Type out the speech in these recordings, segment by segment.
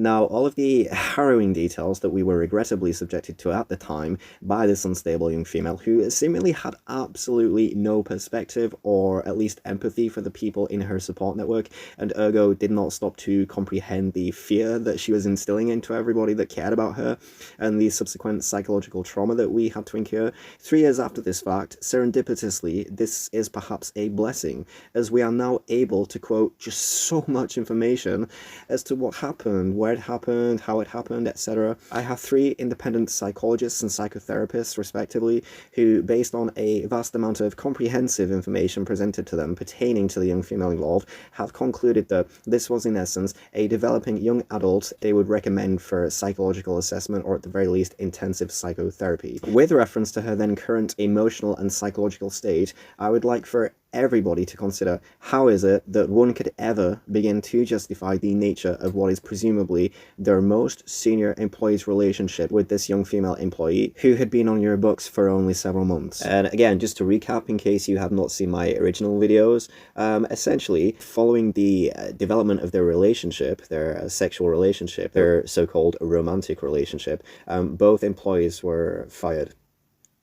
Now, all of the harrowing details that we were regrettably subjected to at the time by this unstable young female who seemingly had absolutely no perspective or at least empathy for the people in her support network, and ergo did not stop to comprehend the fear that she was instilling into everybody that cared about her, and the subsequent psychological trauma that we had to incur. 3 years after this fact, serendipitously, this is perhaps a blessing, as we are now able to quote just so much information as to what happened, where it happened, how it happened, etc. I have 3 independent psychologists and psychotherapists, respectively, who, based on a vast amount of comprehensive information presented to them pertaining to the young female involved, have concluded that this was in essence a developing young adult they would recommend for psychological assessment, or at the very least intensive psychotherapy. With reference to her then current emotional and psychological state, I would like for everybody to consider how is it that one could ever begin to justify the nature of what is presumably their most senior employee's relationship with this young female employee who had been on your books for only several months. And again, just to recap in case you have not seen my original videos, essentially following the development of their relationship, their sexual relationship, their so-called romantic relationship, both employees were fired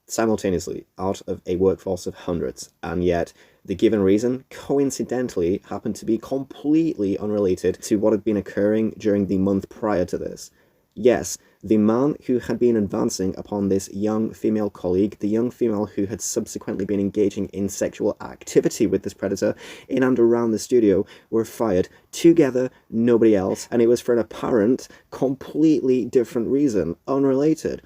simultaneously out of a workforce of hundreds, and yet the given reason coincidentally happened to be completely unrelated to what had been occurring during the month prior to this. Yes, the man who had been advancing upon this young female colleague, the young female who had subsequently been engaging in sexual activity with this predator in and around the studio, were fired together, nobody else, and it was for an apparent, completely different reason, unrelated.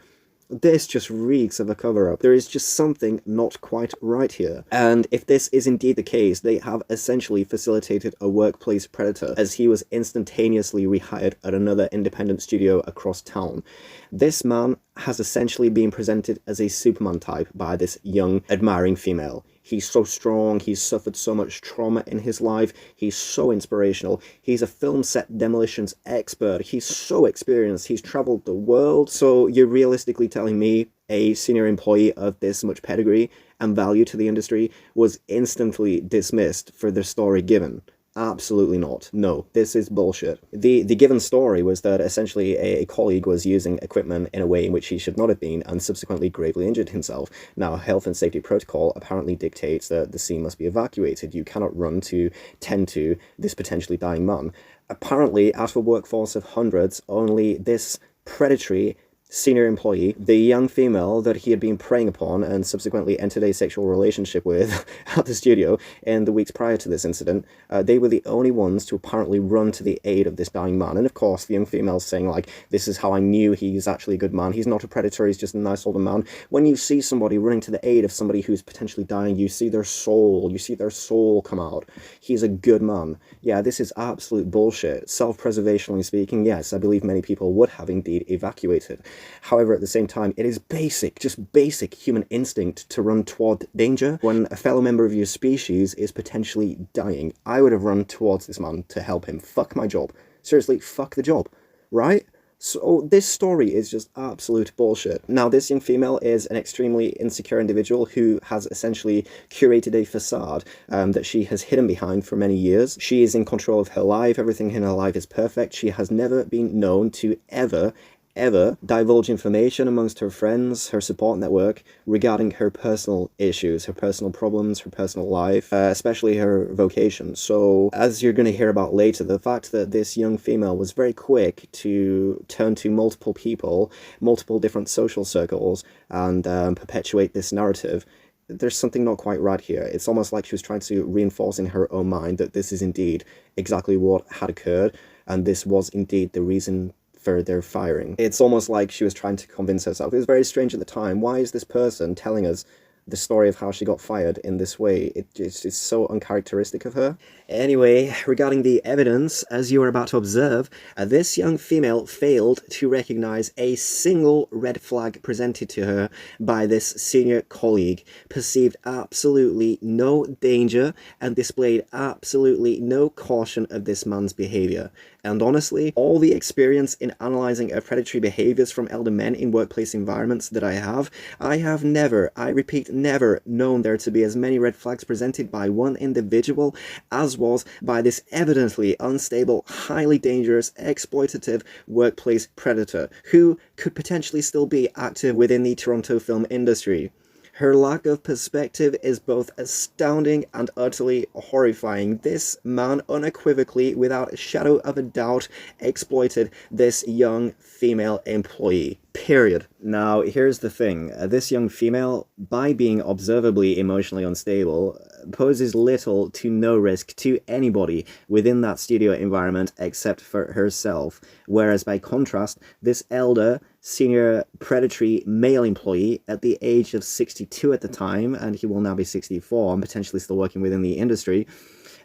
This just reeks of a cover-up. There is just something not quite right here. And if this is indeed the case, they have essentially facilitated a workplace predator, as he was instantaneously rehired at another independent studio across town. This man has essentially been presented as a Superman type by this young, admiring female. He's so strong, he's suffered so much trauma in his life, he's so inspirational, he's a film set demolitions expert, he's so experienced, he's traveled the world. So you're realistically telling me a senior employee of this much pedigree and value to the industry was instantly dismissed for the story given? Absolutely not. No, this is bullshit. The given story was that essentially a colleague was using equipment in a way in which he should not have been and subsequently gravely injured himself. Now, health and safety protocol apparently dictates that the scene must be evacuated. You cannot run to tend to this potentially dying man. Apparently, out of a workforce of hundreds, only this predatory senior employee, the young female that he had been preying upon and subsequently entered a sexual relationship with at the studio in the weeks prior to this incident, they were the only ones to apparently run to the aid of this dying man. And of course, the young female saying, like, this is how I knew he's actually a good man. He's not a predator, he's just a nice older man. When you see somebody running to the aid of somebody who's potentially dying, you see their soul come out. He's a good man. Yeah, this is absolute bullshit. Self-preservationally speaking, yes, I believe many people would have indeed evacuated. However, at the same time, it is basic, just basic human instinct to run toward danger when a fellow member of your species is potentially dying. I would have run towards this man to help him. Fuck my job. Seriously, fuck the job. Right? So this story is just absolute bullshit. Now, this young female is an extremely insecure individual who has essentially curated a facade that she has hidden behind for many years. She is in control of her life. Everything in her life is perfect. She has never been known to ever divulge information amongst her friends, her support network, regarding her personal issues, her personal problems, her personal life, especially her vocation. So, as you're going to hear about later, the fact that this young female was very quick to turn to multiple people, multiple different social circles, and perpetuate this narrative, there's something not quite right here. It's almost like she was trying to reinforce in her own mind that this is indeed exactly what had occurred, and this was indeed the reason for their firing. It's almost like she was trying to convince herself. It was very strange at the time. Why is this person telling us the story of how she got fired in this way? It's so uncharacteristic of her. Anyway, regarding the evidence, as you are about to observe, this young female failed to recognize a single red flag presented to her by this senior colleague, perceived absolutely no danger, and displayed absolutely no caution of this man's behavior. And honestly, all the experience in analyzing predatory behaviors from elder men in workplace environments that I have never, I repeat, never known there to be as many red flags presented by one individual as was by this evidently unstable, highly dangerous, exploitative workplace predator who could potentially still be active within the Toronto film industry. Her lack of perspective is both astounding and utterly horrifying. This man unequivocally, without a shadow of a doubt, exploited this young female employee. Period. Now, here's the thing. This young female, by being observably emotionally unstable, poses little to no risk to anybody within that studio environment except for herself. Whereas, by contrast, this elder, senior predatory male employee at the age of 62 at the time, and he will now be 64 and potentially still working within the industry,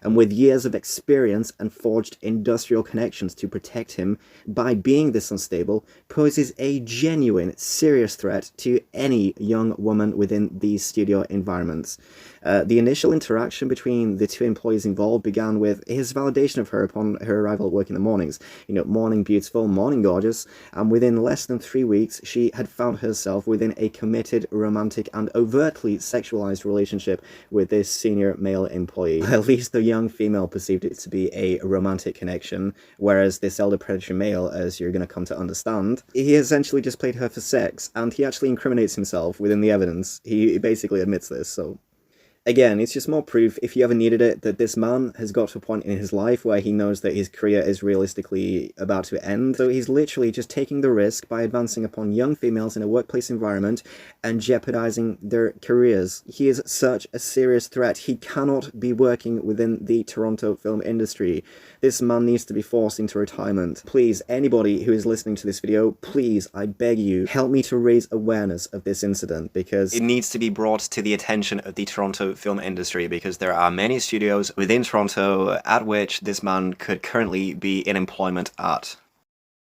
and with years of experience and forged industrial connections to protect him, by being this unstable, poses a genuine, serious threat to any young woman within these studio environments. The initial interaction between the two employees involved began with his validation of her upon her arrival at work in the mornings. Morning beautiful, morning gorgeous, and within less than 3 weeks, she had found herself within a committed, romantic, and overtly sexualized relationship with this senior male employee. At least the young female perceived it to be a romantic connection, whereas this elder predatory male, as you're going to come to understand, he essentially just played her for sex, and he actually incriminates himself within the evidence. He basically admits this, so... Again, it's just more proof, if you ever needed it, that this man has got to a point in his life where he knows that his career is realistically about to end. So he's literally just taking the risk by advancing upon young females in a workplace environment and jeopardizing their careers. He is such a serious threat. He cannot be working within the Toronto film industry. This man needs to be forced into retirement. Please, anybody who is listening to this video, please, I beg you, help me to raise awareness of this incident, because it needs to be brought to the attention of the Toronto film industry, because there are many studios within Toronto at which this man could currently be in employment at.